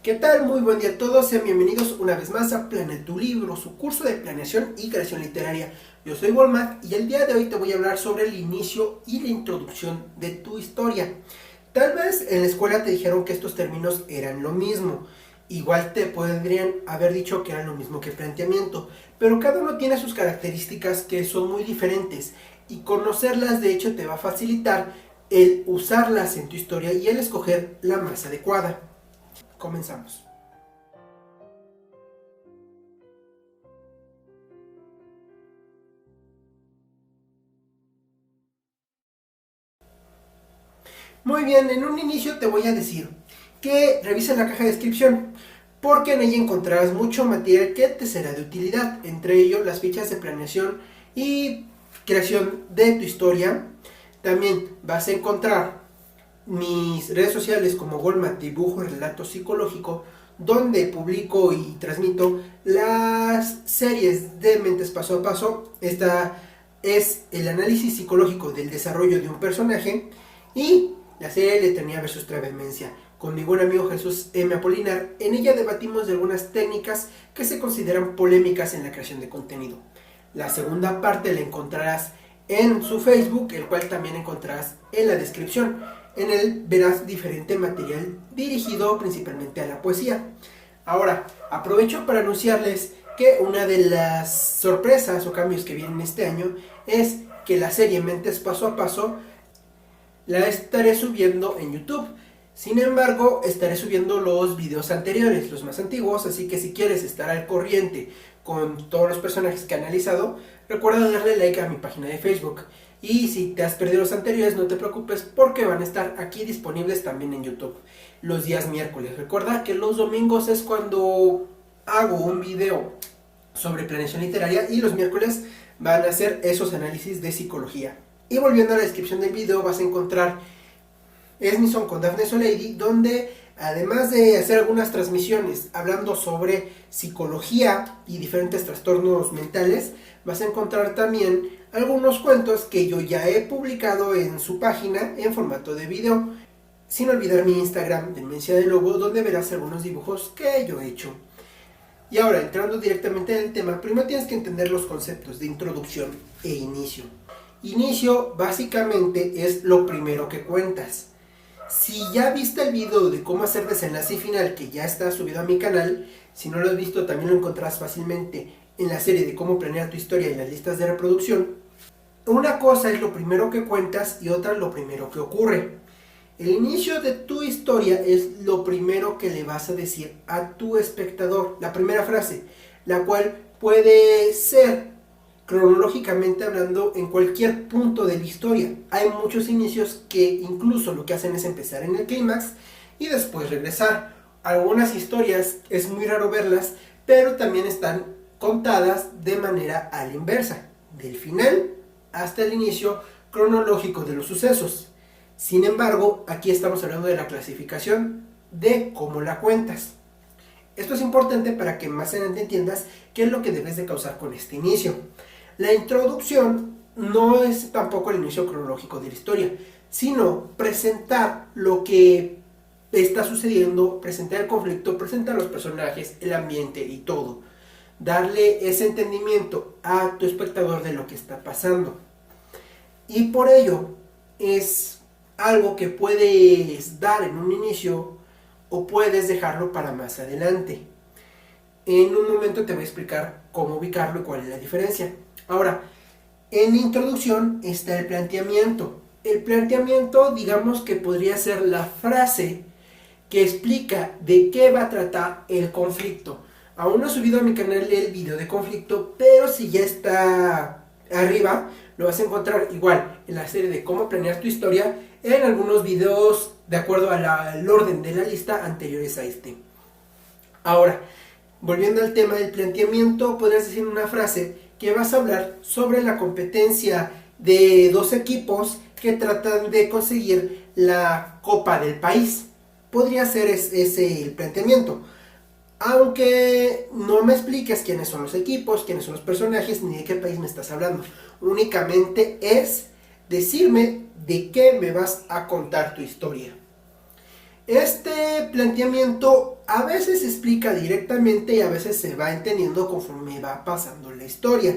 ¿Qué tal? Muy buen día a todos, sean bienvenidos una vez más a Planea tu Libro, su curso de planeación y creación literaria. Yo soy Walmart y el día de hoy te voy a hablar sobre el inicio y la introducción de tu historia. Tal vez en la escuela te dijeron que estos términos eran lo mismo, igual te podrían haber dicho que eran lo mismo que planteamiento, pero cada uno tiene sus características que son muy diferentes y conocerlas de hecho te va a facilitar el usarlas en tu historia y el escoger la más adecuada. Comenzamos. Muy bien, en un inicio te voy a decir que revises la caja de descripción, porque en ella encontrarás mucho material que te será de utilidad, entre ellos las fichas de planeación y creación de tu historia. También vas a encontrar mis redes sociales como Walmart Dibujo y Relato Psicológico, donde publico y transmito las series de Mentes Paso a Paso. Esta es el análisis psicológico del desarrollo de un personaje, y la serie Letanía versus Vehemencia con mi buen amigo Jesús M. Apolinar. En ella debatimos de algunas técnicas que se consideran polémicas en la creación de contenido. La segunda parte la encontrarás en su Facebook, el cual también encontrarás en la descripción. En él verás diferente material dirigido principalmente a la poesía. Ahora, aprovecho para anunciarles que una de las sorpresas o cambios que vienen este año es que la serie Mentes Paso a Paso la estaré subiendo en YouTube. Sin embargo, estaré subiendo los videos anteriores, los más antiguos, así que si quieres estar al corriente con todos los personajes que he analizado, recuerda darle like a mi página de Facebook. Y si te has perdido los anteriores, no te preocupes porque van a estar aquí disponibles también en YouTube los días miércoles. Recuerda que los domingos es cuando hago un video sobre planeación literaria y los miércoles van a ser esos análisis de psicología. Y volviendo a la descripción del video vas a encontrar Esmison con Daphne Soleidi, donde además de hacer algunas transmisiones hablando sobre psicología y diferentes trastornos mentales, vas a encontrar también algunos cuentos que yo ya he publicado en su página en formato de video. Sin olvidar mi Instagram, Demencia de Lobo, donde verás algunos dibujos que yo he hecho. Y ahora, entrando directamente en el tema, primero tienes que entender los conceptos de introducción e inicio. Inicio básicamente es lo primero que cuentas. Si ya viste el video de cómo hacer desenlace final, que ya está subido a mi canal, si no lo has visto también lo encontrarás fácilmente en la serie de cómo planear tu historia y las listas de reproducción. Una cosa es lo primero que cuentas y otra lo primero que ocurre. El inicio de tu historia es lo primero que le vas a decir a tu espectador, la primera frase, la cual puede ser cronológicamente hablando en cualquier punto de la historia. Hay muchos inicios que incluso lo que hacen es empezar en el clímax y después regresar. Algunas historias es muy raro verlas, pero también están contadas de manera a la inversa, del final hasta el inicio cronológico de los sucesos. Sin embargo, aquí estamos hablando de la clasificación de cómo la cuentas. Esto es importante para que más adelante entiendas qué es lo que debes de causar con este inicio. La introducción no es tampoco el inicio cronológico de la historia, sino presentar lo que está sucediendo, presentar el conflicto, presentar los personajes, el ambiente y todo. Darle ese entendimiento a tu espectador de lo que está pasando. Y por ello es algo que puedes dar en un inicio o puedes dejarlo para más adelante. En un momento te voy a explicar cómo ubicarlo y cuál es la diferencia. Ahora, en introducción está el planteamiento. El planteamiento, digamos que podría ser la frase que explica de qué va a tratar el conflicto. Aún no he subido a mi canal el video de conflicto, pero si ya está arriba, lo vas a encontrar igual en la serie de cómo planear tu historia, en algunos videos de acuerdo al orden de la lista anteriores a este. Ahora, volviendo al tema del planteamiento, podrías decir una frase que vas a hablar sobre la competencia de dos equipos que tratan de conseguir la Copa del País. Podría ser ese el planteamiento. Aunque no me expliques quiénes son los equipos, quiénes son los personajes, ni de qué país me estás hablando. Únicamente es decirme de qué me vas a contar tu historia. Este planteamiento a veces se explica directamente y a veces se va entendiendo conforme va pasando la historia.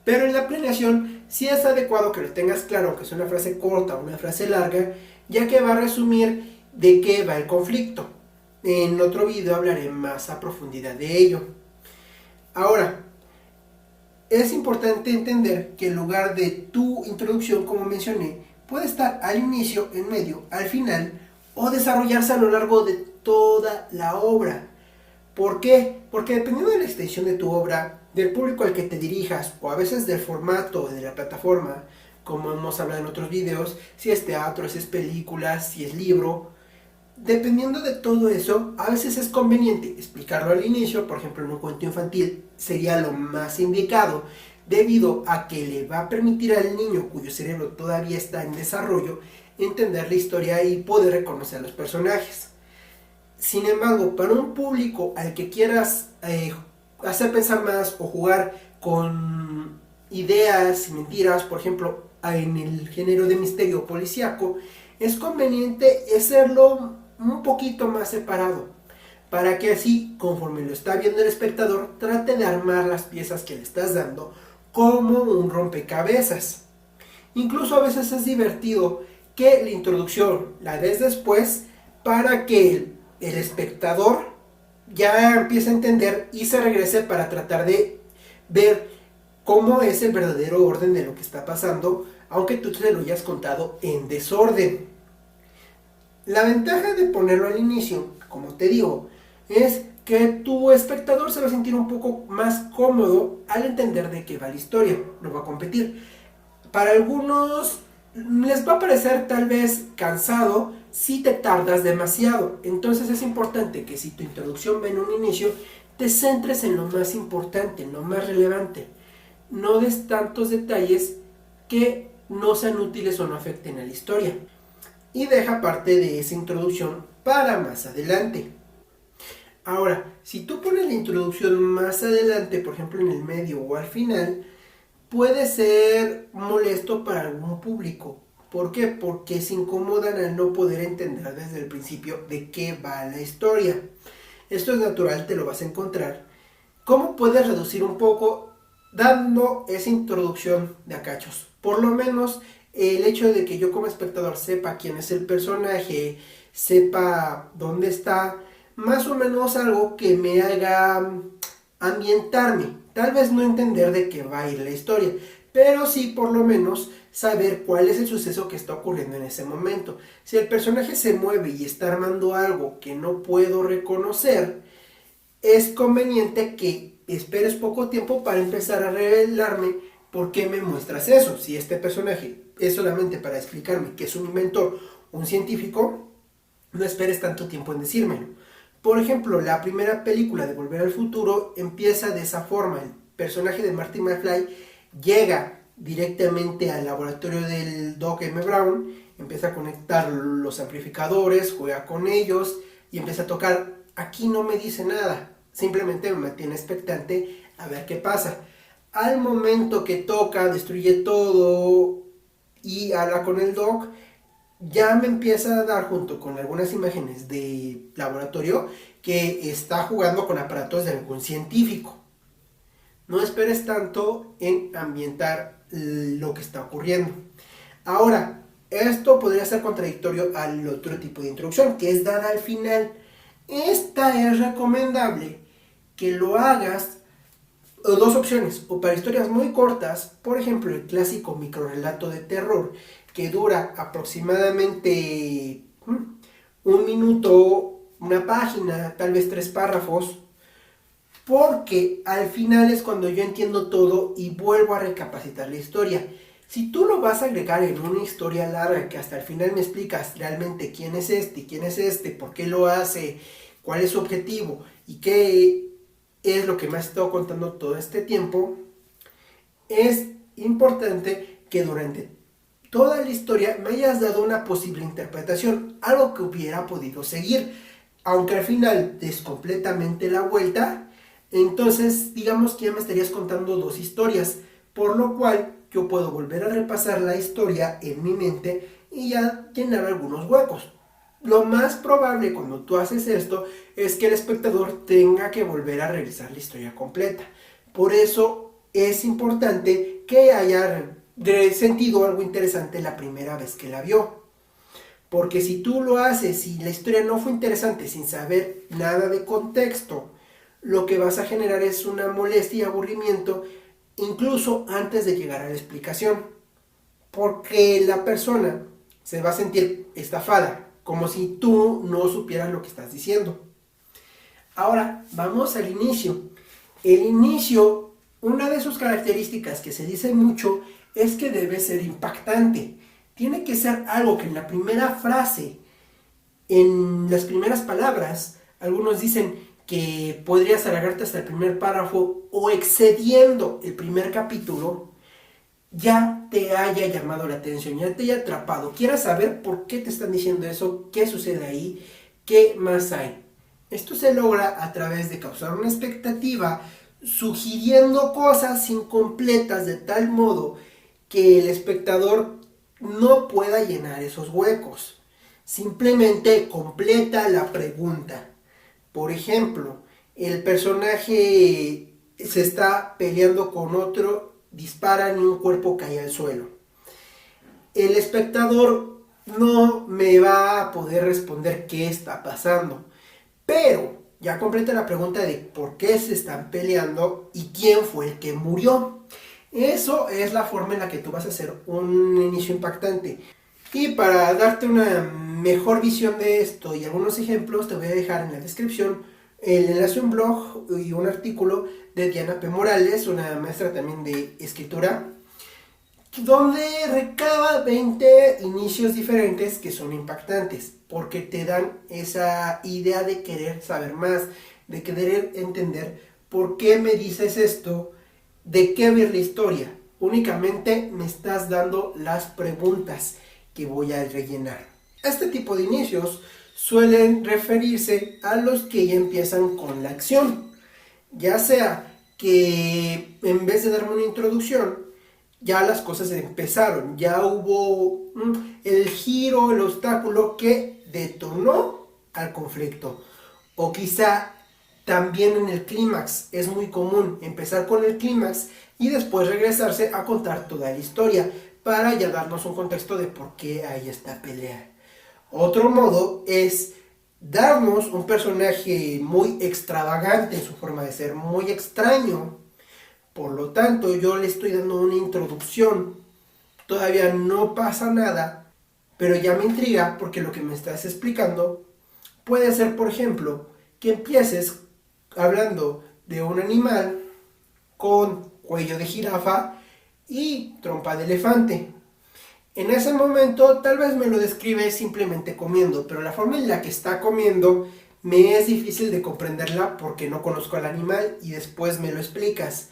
Pero en la planeación sí es adecuado que lo tengas claro, aunque sea una frase corta o una frase larga, ya que va a resumir de qué va el conflicto. En otro video hablaré más a profundidad de ello. Ahora, es importante entender que en lugar de tu introducción, como mencioné, puede estar al inicio, en medio, al final o desarrollarse a lo largo de toda la obra. ¿Por qué? Porque dependiendo de la extensión de tu obra, del público al que te dirijas o a veces del formato de la plataforma, como hemos hablado en otros videos, si es teatro, si es película, si es libro, dependiendo de todo eso, a veces es conveniente explicarlo al inicio. Por ejemplo, en un cuento infantil sería lo más indicado, debido a que le va a permitir al niño cuyo cerebro todavía está en desarrollo entender la historia y poder reconocer a los personajes. Sin embargo, para un público al que quieras hacer pensar más o jugar con ideas y mentiras, por ejemplo, en el género de misterio policíaco, es conveniente hacerlo un poquito más separado, para que así, conforme lo está viendo el espectador, trate de armar las piezas que le estás dando como un rompecabezas. Incluso a veces es divertido que la introducción la des después para que el espectador ya empiece a entender y se regrese para tratar de ver cómo es el verdadero orden de lo que está pasando, aunque tú te lo hayas contado en desorden. La ventaja de ponerlo al inicio, como te digo, es que tu espectador se va a sentir un poco más cómodo al entender de qué va la historia, no va a competir. Para algunos les va a parecer tal vez cansado si te tardas demasiado. Entonces es importante que si tu introducción va en un inicio, te centres en lo más importante, en lo más relevante. No des tantos detalles que no sean útiles o no afecten a la historia. Y deja parte de esa introducción para más adelante. Ahora, si tú pones la introducción más adelante, por ejemplo en el medio o al final, puede ser molesto para algún público. ¿Por qué? Porque se incomodan al no poder entender desde el principio de qué va la historia. Esto es natural, te lo vas a encontrar. ¿Cómo puedes reducir un poco dando esa introducción de a cachos? Por lo menos el hecho de que yo como espectador sepa quién es el personaje, sepa dónde está, más o menos algo que me haga ambientarme. Tal vez no entender de qué va a ir la historia, pero sí por lo menos saber cuál es el suceso que está ocurriendo en ese momento. Si el personaje se mueve y está armando algo que no puedo reconocer, es conveniente que esperes poco tiempo para empezar a revelarme por qué me muestras eso. Si este personaje es solamente para explicarme que es un inventor, un científico, no esperes tanto tiempo en decírmelo. Por ejemplo, la primera película de Volver al Futuro empieza de esa forma. El personaje de Marty McFly llega directamente al laboratorio del Doc M. Brown, empieza a conectar los amplificadores, juega con ellos y empieza a tocar. Aquí no me dice nada, simplemente me mantiene expectante a ver qué pasa. Al momento que toca, destruye todo y habla con el Doc, ya me empieza a dar, junto con algunas imágenes de laboratorio, que está jugando con aparatos de algún científico. No esperes tanto en ambientar lo que está ocurriendo. Ahora, esto podría ser contradictorio al otro tipo de introducción, que es dada al final. Esta es recomendable que lo hagas, dos opciones, o para historias muy cortas, por ejemplo el clásico microrelato de terror, que dura aproximadamente un minuto, una página, tal vez 3 párrafos, porque al final es cuando yo entiendo todo y vuelvo a recapacitar la historia. Si tú lo vas a agregar en una historia larga que hasta el final me explicas realmente quién es este, por qué lo hace, cuál es su objetivo y qué es lo que me has estado contando todo este tiempo, es importante que durante toda la historia me hayas dado una posible interpretación, algo que hubiera podido seguir, aunque al final des completamente la vuelta. Entonces digamos que ya me estarías contando dos historias, por lo cual yo puedo volver a repasar la historia en mi mente y ya llenar algunos huecos. lo más probable cuando tú haces esto es que el espectador tenga que volver a revisar la historia completa. Por eso es importante que haya sentido algo interesante la primera vez que la vio. Porque si tú lo haces y la historia no fue interesante sin saber nada de contexto, lo que vas a generar es una molestia y aburrimiento incluso antes de llegar a la explicación. Porque la persona se va a sentir estafada, como si tú no supieras lo que estás diciendo. Ahora, vamos al inicio. El inicio, una de sus características que se dice mucho es que debe ser impactante. Tiene que ser algo que en la primera frase, en las primeras palabras, algunos dicen que podrías alargarte hasta el primer párrafo o excediendo el primer capítulo, ya te haya llamado la atención, ya te haya atrapado, quieras saber por qué te están diciendo eso, qué sucede ahí, qué más hay. Esto se logra a través de causar una expectativa, sugiriendo cosas incompletas de tal modo que el espectador no pueda llenar esos huecos. Simplemente completa la pregunta. Por ejemplo, el personaje se está peleando con otro, disparan y un cuerpo cae al suelo. El espectador no me va a poder responder qué está pasando, pero ya completa la pregunta de por qué se están peleando y quién fue el que murió. Eso es la forma en la que tú vas a hacer un inicio impactante. Y para darte una mejor visión de esto y algunos ejemplos, te voy a dejar en la descripción el enlace a un blog y un artículo de Diana P. Morales, una maestra también de escritura, donde recaba 20 inicios diferentes que son impactantes, porque te dan esa idea de querer saber más, de querer entender por qué me dices esto, de qué ver la historia. Únicamente me estás dando las preguntas que voy a rellenar. Este tipo de inicios suelen referirse a los que ya empiezan con la acción, ya sea que en vez de darme una introducción, ya las cosas empezaron, ya hubo el giro, el obstáculo que detonó al conflicto. O quizá también en el clímax, es muy común empezar con el clímax y después regresarse a contar toda la historia para ya darnos un contexto de por qué hay esta pelea. Otro modo es darnos un personaje muy extravagante en su forma de ser, muy extraño. Por lo tanto, yo le estoy dando una introducción. Todavía no pasa nada, pero ya me intriga porque lo que me estás explicando puede ser, por ejemplo, que empieces hablando de un animal con cuello de jirafa y trompa de elefante. En ese momento tal vez me lo describe simplemente comiendo, pero la forma en la que está comiendo me es difícil de comprenderla porque no conozco al animal y después me lo explicas,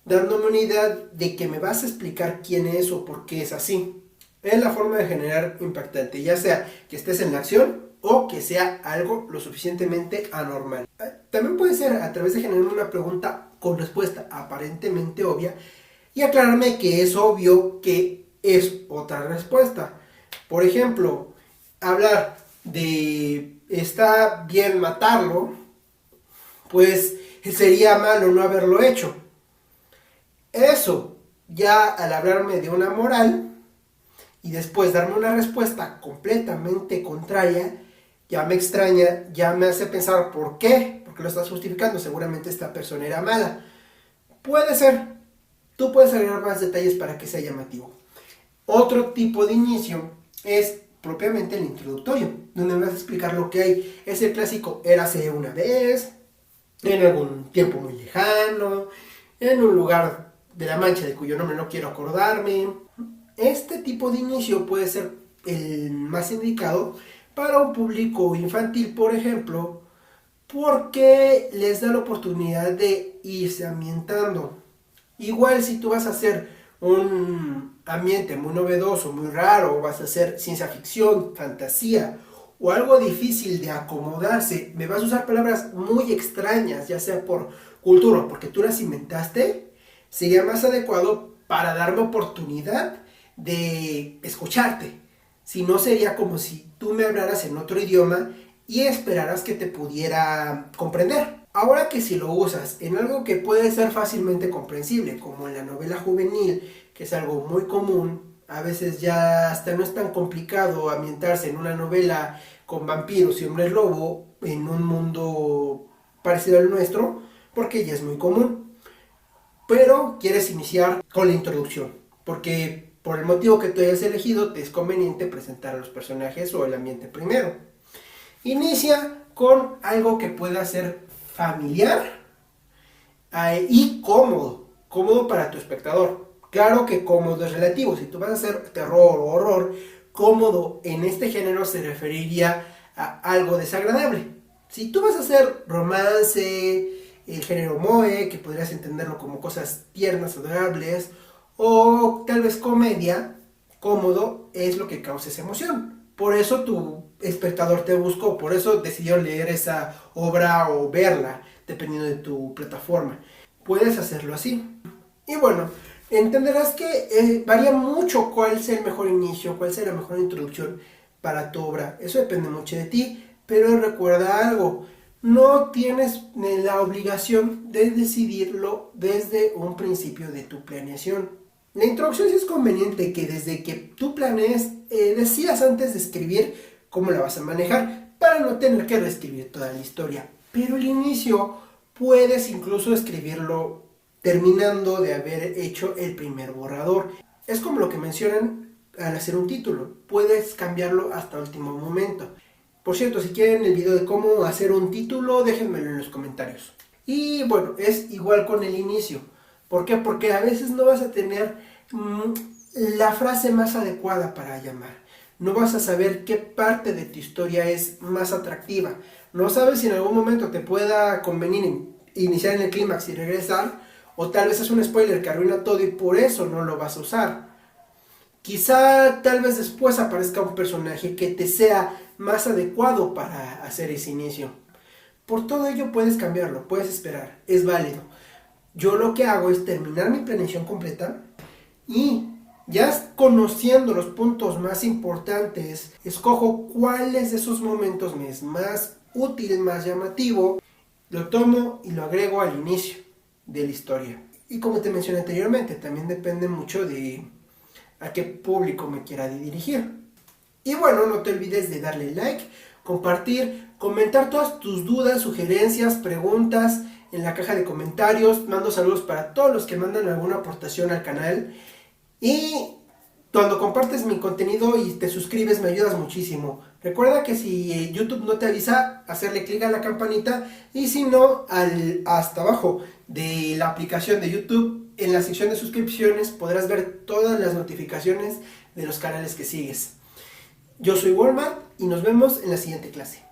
dándome una idea de que me vas a explicar quién es o por qué es así. Es la forma de generar impactante, ya sea que estés en la acción o que sea algo lo suficientemente anormal. También puede ser a través de generar una pregunta con respuesta aparentemente obvia y aclararme que es obvio que es otra respuesta. Por ejemplo, hablar de está bien matarlo, pues sería malo no haberlo hecho. Eso, ya al hablarme de una moral y después darme una respuesta completamente contraria, ya me extraña, ya me hace pensar por qué, porque lo estás justificando, seguramente esta persona era mala. Puede ser, tú puedes agregar más detalles para que sea llamativo. Otro tipo de inicio es propiamente el introductorio, donde me vas a explicar lo que hay. Es el clásico, érase una vez, en algún tiempo muy lejano, en un lugar de la Mancha de cuyo nombre no quiero acordarme. Este tipo de inicio puede ser el más indicado para un público infantil, por ejemplo, porque les da la oportunidad de irse ambientando. Igual si tú vas a hacer un ambiente muy novedoso, muy raro, o vas a hacer ciencia ficción, fantasía o algo difícil de acomodarse, me vas a usar palabras muy extrañas, ya sea por cultura o porque tú las inventaste, sería más adecuado para darme oportunidad de escucharte. Si no, sería como si tú me hablaras en otro idioma y esperaras que te pudiera comprender. Ahora que si lo usas en algo que puede ser fácilmente comprensible, como en la novela juvenil, que es algo muy común, a veces ya hasta no es tan complicado ambientarse en una novela con vampiros y hombres lobo en un mundo parecido al nuestro, porque ya es muy común. Pero quieres iniciar con la introducción, porque por el motivo que tú hayas elegido, te es conveniente presentar a los personajes o el ambiente primero. Inicia con algo que pueda ser familiar y cómodo para tu espectador. Claro que cómodo es relativo, si tú vas a hacer terror o horror, cómodo en este género se referiría a algo desagradable. Si tú vas a hacer romance, el género moe, que podrías entenderlo como cosas tiernas, adorables, o tal vez comedia, cómodo es lo que causa esa emoción. Por eso tu espectador te buscó, por eso decidió leer esa obra o verla, dependiendo de tu plataforma. Puedes hacerlo así. Y bueno, entenderás que varía mucho cuál sea el mejor inicio, cuál sea la mejor introducción para tu obra. Eso depende mucho de ti, pero recuerda algo, no tienes la obligación de decidirlo desde un principio de tu planeación. La introducción sí es conveniente que desde que tú planees, decidas antes de escribir cómo la vas a manejar, para no tener que reescribir toda la historia. Pero el inicio puedes incluso escribirlo terminando de haber hecho el primer borrador. Es como lo que mencionan al hacer un título, puedes cambiarlo hasta último momento. Por cierto, si quieren el video de cómo hacer un título, déjenmelo en los comentarios. Y bueno, es igual con el inicio. ¿Por qué? Porque a veces no vas a tener la frase más adecuada para llamar. No vas a saber qué parte de tu historia es más atractiva. No sabes si en algún momento te pueda convenir iniciar en el clímax y regresar, o tal vez es un spoiler que arruina todo y por eso no lo vas a usar. Quizá tal vez después aparezca un personaje que te sea más adecuado para hacer ese inicio. Por todo ello puedes cambiarlo, puedes esperar, es válido. Yo lo que hago es terminar mi planeación completa y ya conociendo los puntos más importantes, escojo cuáles de esos momentos me es más útil, más llamativo, lo tomo y lo agrego al inicio de la historia. Y como te mencioné anteriormente, también depende mucho de a qué público me quiera dirigir. Y bueno, no te olvides de darle like, compartir, comentar todas tus dudas, sugerencias, preguntas en la caja de comentarios. Mando saludos para todos los que mandan alguna aportación al canal. Y cuando compartes mi contenido y te suscribes me ayudas muchísimo. Recuerda que si YouTube no te avisa, hacerle clic a la campanita, y si no, hasta abajo de la aplicación de YouTube, en la sección de suscripciones, podrás ver todas las notificaciones de los canales que sigues. Yo soy Walmart y nos vemos en la siguiente clase.